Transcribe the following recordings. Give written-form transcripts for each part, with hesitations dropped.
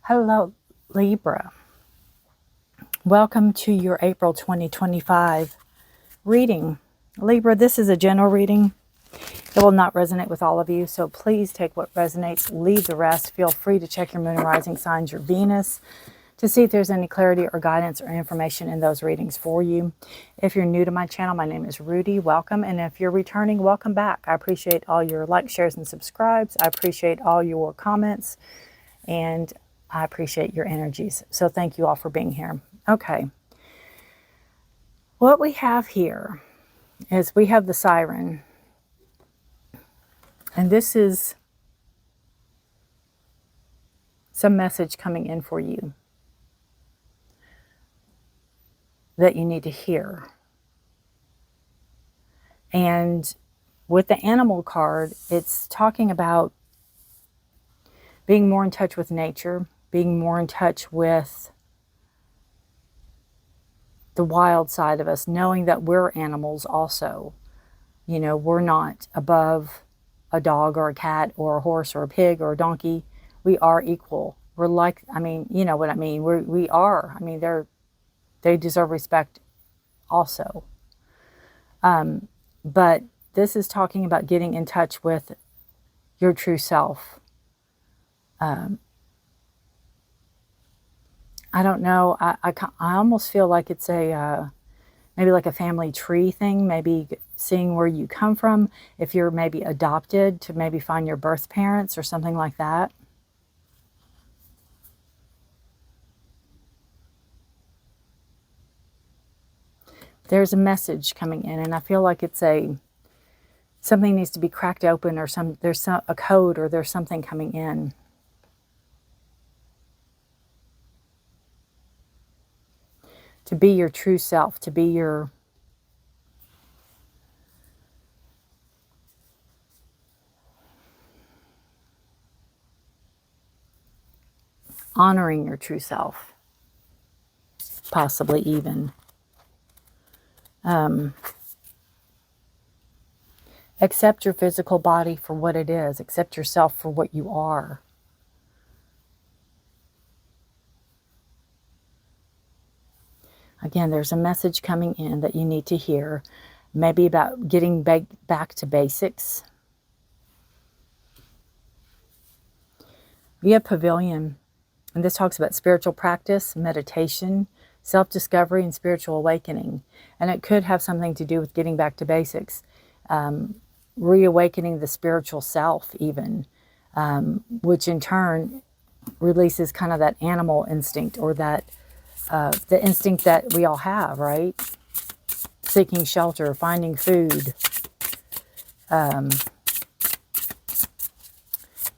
Hello, Libra. Welcome to your April 2025 reading. Libra, this is a general reading. It will not resonate with all of you, so please take what resonates, leave the rest. Feel free to check your moon and rising signs, your Venus, to see if there's any clarity or guidance or information in those readings for you. If you're new to my channel, my name is Rudi. Welcome. And if you're returning, welcome back. I appreciate all your likes, shares, and subscribes. I appreciate all your comments. And I appreciate your energies. So thank you all for being here. Okay. What we have here is we have the siren. And this is some message coming in for you that you need to hear. And with the animal card, it's talking about being more in touch with nature, being more in touch with the wild side of us, knowing that we're animals also. You know, we're not above a dog or a cat or a horse or a pig or a donkey. We are equal. We're like, I mean, you know what I mean? We are. I mean, they deserve respect also. But this is talking about getting in touch with your true self. I don't know. I almost feel like it's a maybe like a family tree thing. Maybe seeing where you come from. If you're maybe adopted, to maybe find your birth parents or something like that. There's a message coming in, and I feel like it's something needs to be cracked open, or there's a code, or there's something coming in. To be your true self, to be your honoring your true self, possibly even. Accept your physical body for what it is. Accept yourself for what you are. Again, there's a message coming in that you need to hear. Maybe about getting back to basics. We have Pavilion. And this talks about spiritual practice, meditation, self-discovery, and spiritual awakening. And it could have something to do with getting back to basics. Reawakening the spiritual self even. Which in turn releases kind of that animal instinct, or that the instinct that we all have, right? Seeking shelter, finding food.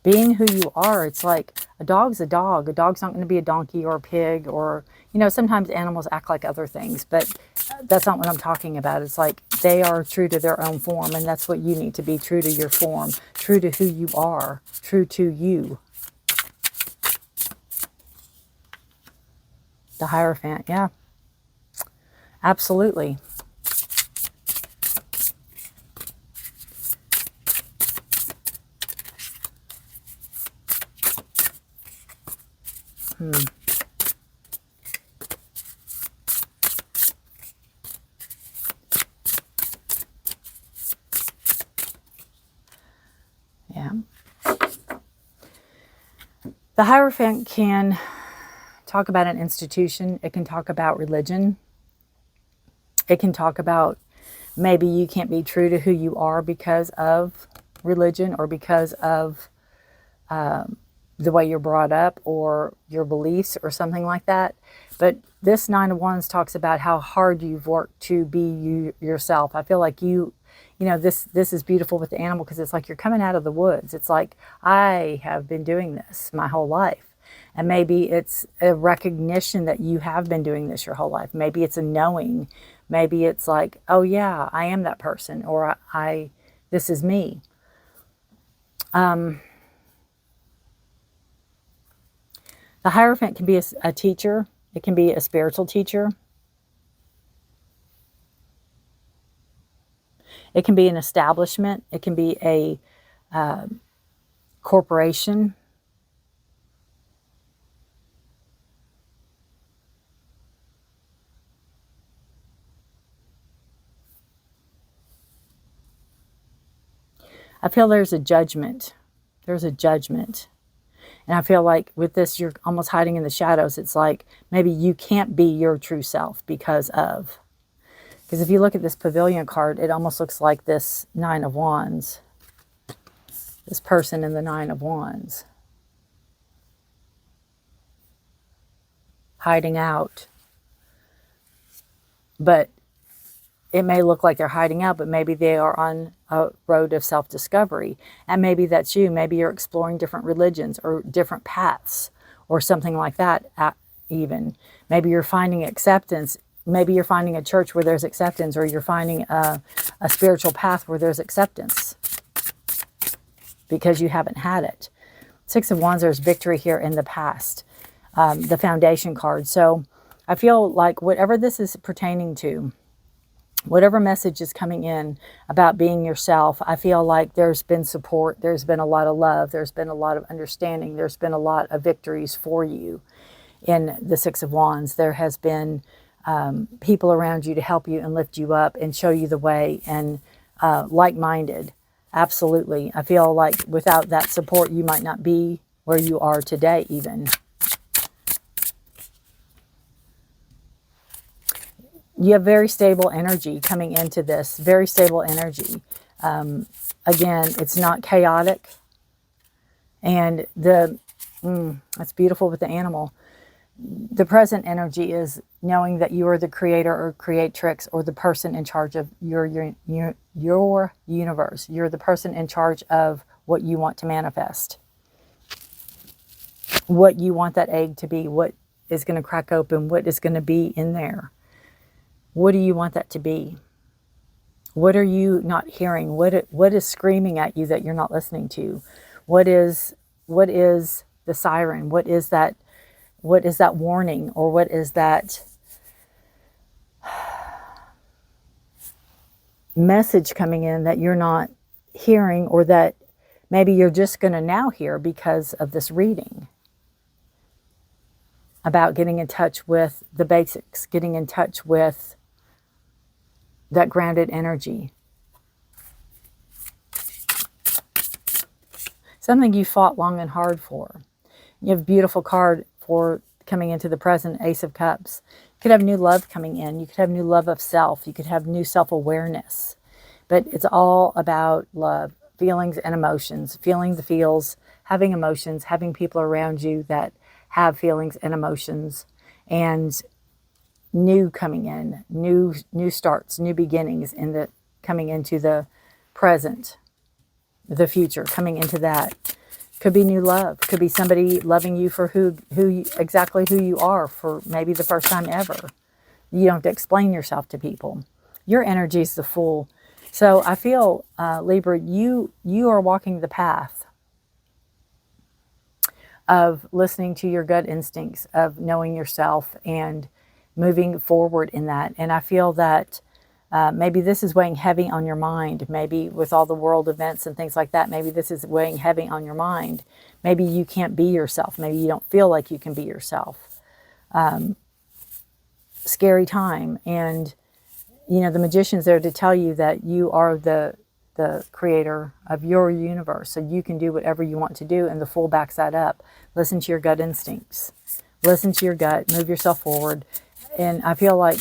Being who you are. It's like a dog's a dog. A dog's not going to be a donkey or a pig, or, you know, sometimes animals act like other things, but that's not what I'm talking about. It's like they are true to their own form, and that's what you need to be, true to your form, true to who you are, true to you. The Hierophant, yeah. Absolutely. Yeah. The Hierophant can talk about an institution. It can talk about religion. It can talk about maybe you can't be true to who you are because of religion, or because of the way you're brought up, or your beliefs, or something like that. But this Nine of Wands talks about how hard you've worked to be you yourself. I feel like you know, this is beautiful with the animal, because it's like you're coming out of the woods. It's like, I have been doing this my whole life. And maybe it's a recognition that you have been doing this your whole life. Maybe it's a knowing. Maybe it's like, oh yeah, I am that person, or this is me. The Hierophant can be a teacher. It can be a spiritual teacher. It can be an establishment. It can be a corporation. I feel there's a judgment. There's a judgment. And I feel like with this, you're almost hiding in the shadows. It's like maybe you can't be your true self because of. Because if you look at this pavilion card, it almost looks like this Nine of Wands. This person in the Nine of Wands. Hiding out. But it may look like they're hiding out, but maybe they are on a road of self-discovery. And maybe that's you. Maybe you're exploring different religions or different paths or something like that even. Maybe you're finding acceptance. Maybe you're finding a church where there's acceptance, or you're finding a spiritual path where there's acceptance because you haven't had it. Six of Wands, there's victory here in the past. The Foundation card. So I feel like whatever this is pertaining to, whatever message is coming in about being yourself, I feel like there's been support, there's been a lot of love, there's been a lot of understanding, there's been a lot of victories for you in the Six of Wands. There has been people around you to help you and lift you up and show you the way, and like-minded. Absolutely. I feel like without that support, you might not be where you are today even. You have very stable energy coming into this. Very stable energy. Again, it's not chaotic. And that's beautiful with the animal. The present energy is knowing that you are the creator or creatrix, or the person in charge of your universe. You're the person in charge of what you want to manifest. What you want that egg to be. What is going to crack open. What is going to be in there. What do you want that to be? What are you not hearing? What is screaming at you that you're not listening to? What is the siren? What is that warning? Or what is that message coming in that you're not hearing, or that maybe you're just going to now hear because of this reading? About getting in touch with the basics, getting in touch with that grounded energy. Something you fought long and hard for. You have a beautiful card for coming into the present, Ace of Cups. You could have new love coming in. You could have new love of self. You could have new self-awareness. But it's all about love, feelings and emotions. Feeling the feels, having emotions, having people around you that have feelings and emotions, and new coming in, new starts, new beginnings coming into the present, the future, coming into that. Could be new love, could be somebody loving you for exactly who you are, for maybe the first time ever. You don't have to explain yourself to people. Your energy is the Fool. So I feel, Libra, you are walking the path of listening to your gut instincts, of knowing yourself and moving forward in that. And I feel that maybe this is weighing heavy on your mind. Maybe with all the world events and things like that, maybe this is weighing heavy on your mind. Maybe you can't be yourself. Maybe you don't feel like you can be yourself. Scary time. And, the Magician's there to tell you that you are the creator of your universe. So you can do whatever you want to do, and the Fool backs that up. Listen to your gut instincts. Listen to your gut. Move yourself forward. And I feel like,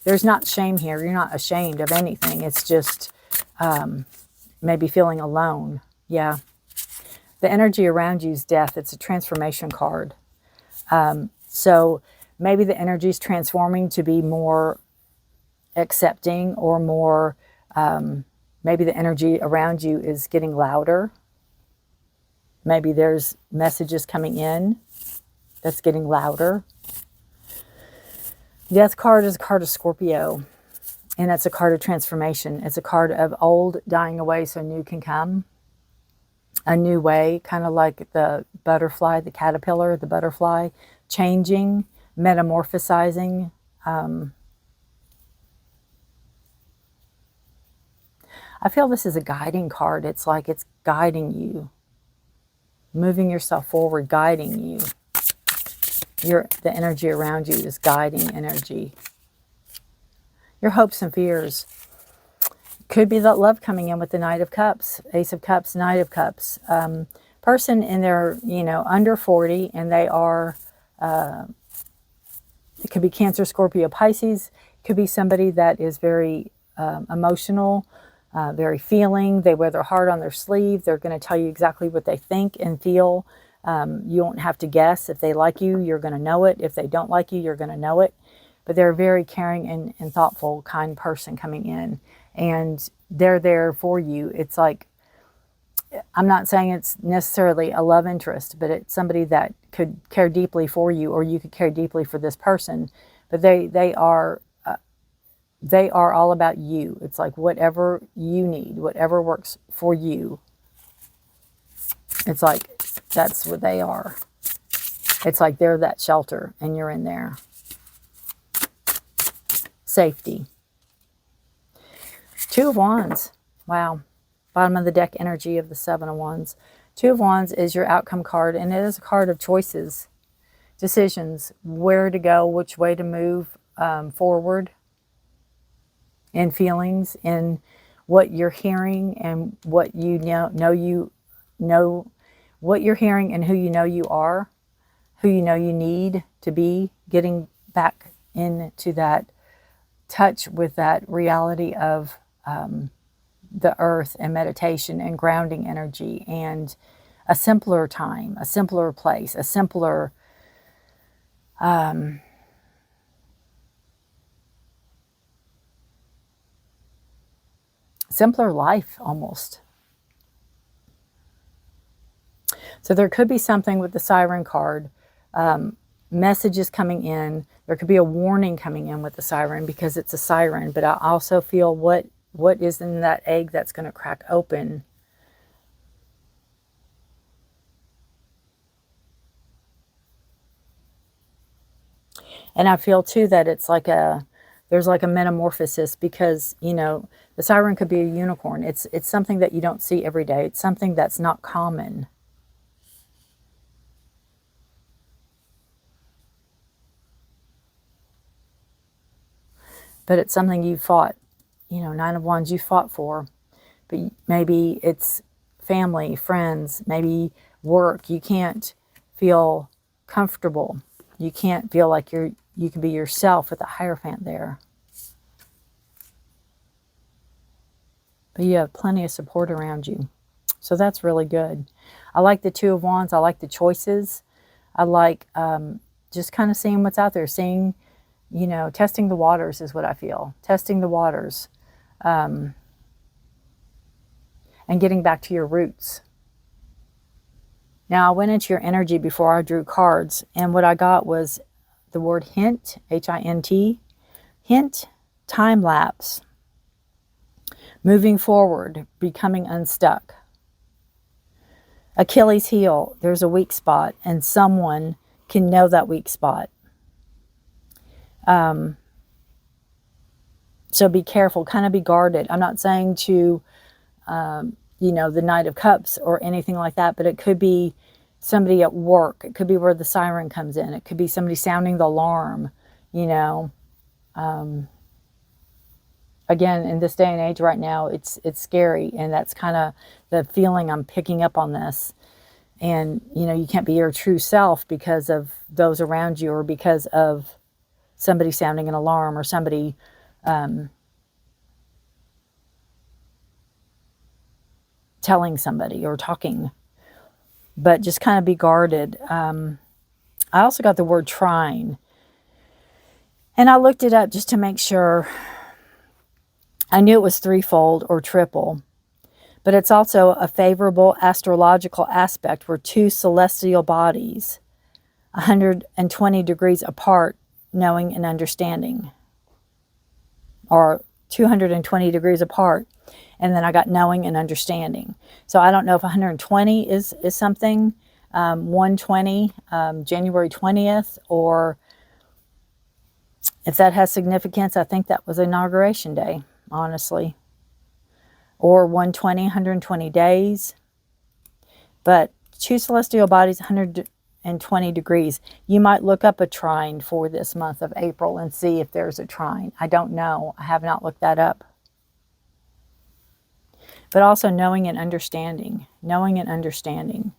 there's not shame here. You're not ashamed of anything. It's just maybe feeling alone. Yeah. The energy around you is death. It's a transformation card. So maybe the energy is transforming to be more accepting, or more, maybe the energy around you is getting louder. Maybe there's messages coming in that's getting louder. Death card is a card of Scorpio, and it's a card of transformation. It's a card of old dying away so new can come. A new way, kind of like the butterfly, the caterpillar, the butterfly, changing, metamorphosizing. I feel this is a guiding card. It's like it's guiding you, moving yourself forward, guiding you. The energy around you is guiding energy. Your hopes and fears. Could be that love coming in with the Knight of Cups, Ace of Cups, Knight of Cups. Person in their, under 40, and they are, it could be Cancer, Scorpio, Pisces. It could be somebody that is very emotional, very feeling. They wear their heart on their sleeve. They're going to tell you exactly what they think and feel. You won't have to guess. If they like you, you're going to know it. If they don't like you, you're going to know it. But they're a very caring and thoughtful, kind person coming in. And they're there for you. It's like, I'm not saying it's necessarily a love interest, but it's somebody that could care deeply for you, or you could care deeply for this person. But they are all about you. It's like whatever you need, whatever works for you. It's like that's what they are. It's like they're that shelter and you're in there. Safety. Two of Wands. Wow. Bottom of the deck energy of the Seven of Wands. Two of Wands is your outcome card, and it is a card of choices, decisions, where to go, which way to move forward, in feelings, in what you're hearing and what you know what you're hearing and who you know you are, who you know you need to be, getting back into that touch with that reality of the earth and meditation and grounding energy, and a simpler time, a simpler place, a simpler simpler life almost. So there could be something with the Siren card, messages coming in. There could be a warning coming in with the Siren because it's a siren, but I also feel what is in that egg that's going to crack open. And I feel too that it's like there's like a metamorphosis, because, the siren could be a unicorn. It's something that you don't see every day. It's something that's not common. But it's something you fought, Nine of Wands you fought for. But maybe it's family, friends, maybe work. You can't feel comfortable. You can't feel like you can be yourself with the Hierophant there. But you have plenty of support around you. So that's really good. I like the Two of Wands. I like the choices. I like just kind of seeing what's out there. Seeing, testing the waters is what I feel. Testing the waters. And getting back to your roots. Now, I went into your energy before I drew cards, and what I got was the word hint, H-I-N-T, hint, time lapse, moving forward, becoming unstuck. Achilles heel, there's a weak spot, and someone can know that weak spot. So be careful, kind of be guarded. I'm not saying to, the Knight of Cups or anything like that, but it could be somebody at work. It could be where the siren comes in. It could be somebody sounding the alarm, Again, in this day and age right now, it's scary, and that's kind of the feeling I'm picking up on this. And, you can't be your true self because of those around you, or because of somebody sounding an alarm, or somebody telling somebody or talking. But just kind of be guarded. I also got the word trine. And I looked it up just to make sure. I knew it was threefold or triple. But it's also a favorable astrological aspect where two celestial bodies, 120 degrees apart, knowing and understanding. Or 220 degrees apart. And then I got knowing and understanding. So I don't know if 120 is something, 120, January 20th, or if that has significance. I think that was Inauguration Day, honestly. Or 120, 120 days. But two celestial bodies, 120 degrees. You might look up a trine for this month of April and see if there's a trine. I don't know. I have not looked that up. but also knowing and understanding. Knowing and understanding.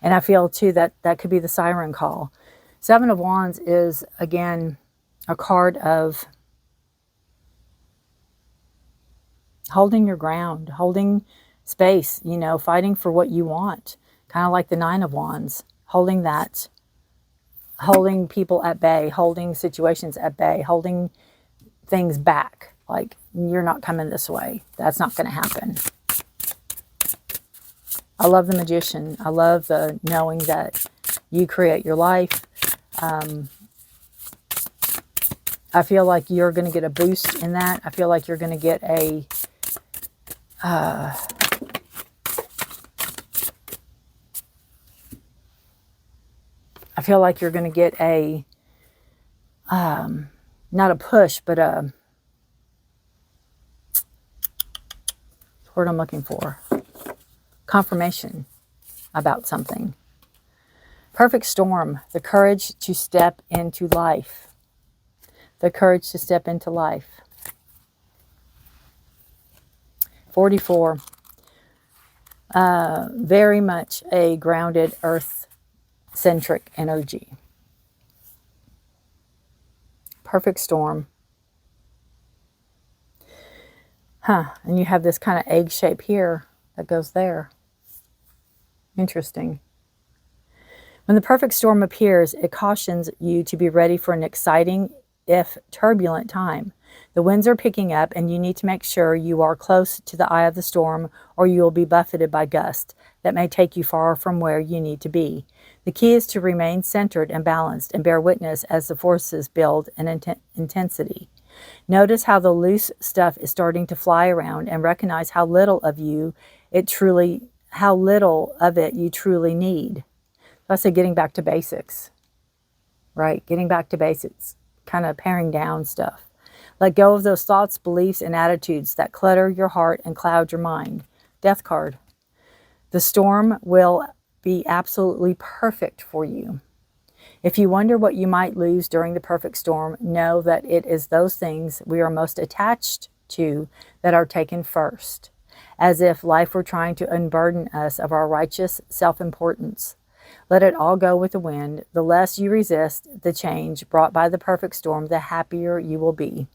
And I feel too that that could be the siren call. Seven of Wands is, again, a card of holding your ground, holding space, you know, fighting for what you want. Kind of like the Nine of Wands, holding that, holding people at bay, holding situations at bay, holding things back. Like, you're not coming this way. That's not going to happen. I love the Magician. I love the knowing that you create your life. I feel like you're going to get a boost in that. I feel like you're going to get a... I feel like you're going to get a... not a push, but a... What's the word I'm looking for? Confirmation about something. Perfect storm, the courage to step into life. The courage to step into life. 44. Very much a grounded, earth-centric energy. Perfect storm. And you have this kind of egg shape here that goes there. Interesting. When the perfect storm appears, it cautions you to be ready for an exciting, if turbulent, time. The winds are picking up, and you need to make sure you are close to the eye of the storm, or you will be buffeted by gusts that may take you far from where you need to be. The key is to remain centered and balanced and bear witness as the forces build in intensity. Notice how the loose stuff is starting to fly around, and recognize how little of it you truly need. So I say getting back to basics, right? Getting back to basics, kind of paring down stuff. Let go of those thoughts, beliefs, and attitudes that clutter your heart and cloud your mind. Death card. The storm will be absolutely perfect for you. If you wonder what you might lose during the perfect storm, know that it is those things we are most attached to that are taken first, as if life were trying to unburden us of our righteous self-importance. Let it all go with the wind. The less you resist the change brought by the perfect storm, the happier you will be.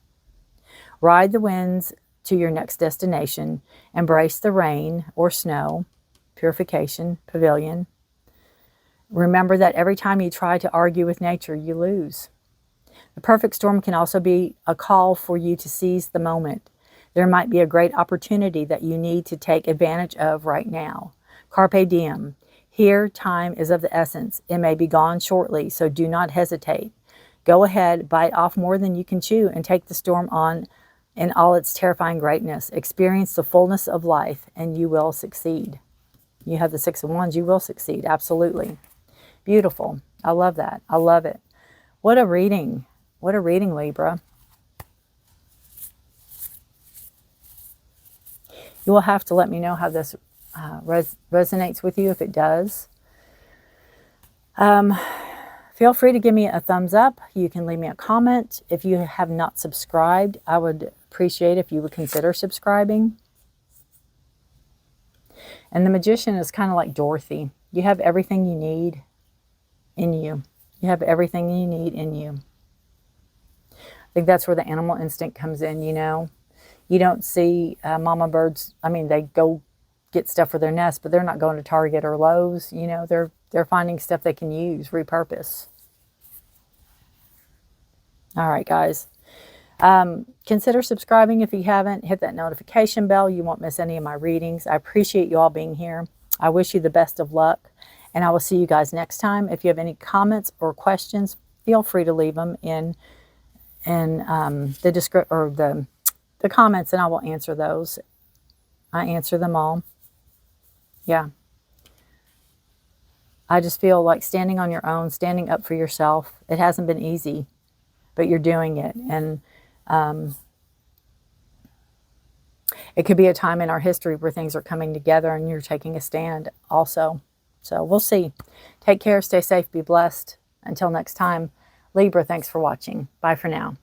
Ride the winds to your next destination. Embrace the rain or snow, purification, pavilion. Remember that every time you try to argue with nature, you lose. The perfect storm can also be a call for you to seize the moment. There might be a great opportunity that you need to take advantage of right now. Carpe diem. Here, time is of the essence. It may be gone shortly, so do not hesitate. Go ahead, bite off more than you can chew, and take the storm on in all its terrifying greatness. Experience the fullness of life, and you will succeed. You have the Six of Wands, you will succeed, absolutely. Beautiful. I love that. I love it. What a reading. What a reading, Libra. You will have to let me know how this resonates with you if it does. Feel free to give me a thumbs up. You can leave me a comment. If you have not subscribed, I would appreciate if you would consider subscribing. And the Magician is kind of like Dorothy. You have everything you need in you. You have everything you need in you. I think that's where the animal instinct comes in, you know. You don't see mama birds. I mean, they go get stuff for their nest, but they're not going to Target or Lowe's. You know, they're finding stuff they can use, repurpose. All right, guys. Consider subscribing if you haven't. Hit that notification bell. You won't miss any of my readings. I appreciate you all being here. I wish you the best of luck, and I will see you guys next time. If you have any comments or questions, feel free to leave them in the description or the comments, and I will answer those. I answer them all. Yeah. I just feel like standing on your own, standing up for yourself. It hasn't been easy, but you're doing it. And it could be a time in our history where things are coming together and you're taking a stand also. So we'll see. Take care, stay safe, be blessed. Until next time, Libra, thanks for watching. Bye for now.